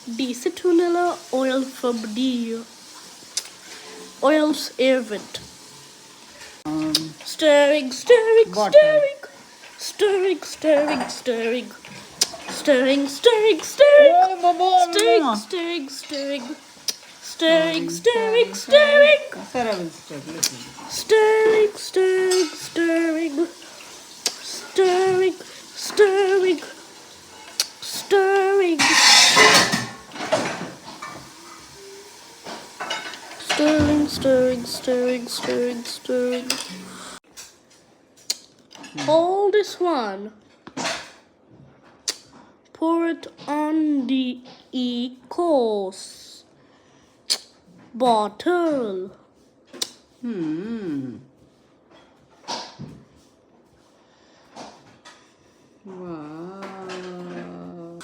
Deacetylene oil from the oil's air vent. Stirring, stirring, Bottle. stirring. Stirring, stirring, stirring. Stirring, stirring, stirring. Stirring, stirring, stirring. Stirring, stirring, stirring. Sarah will stir. Listen. Stirring, stirring, stirring. Stirring, stirring. Stirring. Stirring, stirring, stirring, stirring, stirring. Hold this one. Pour it on the course bottle. Wow.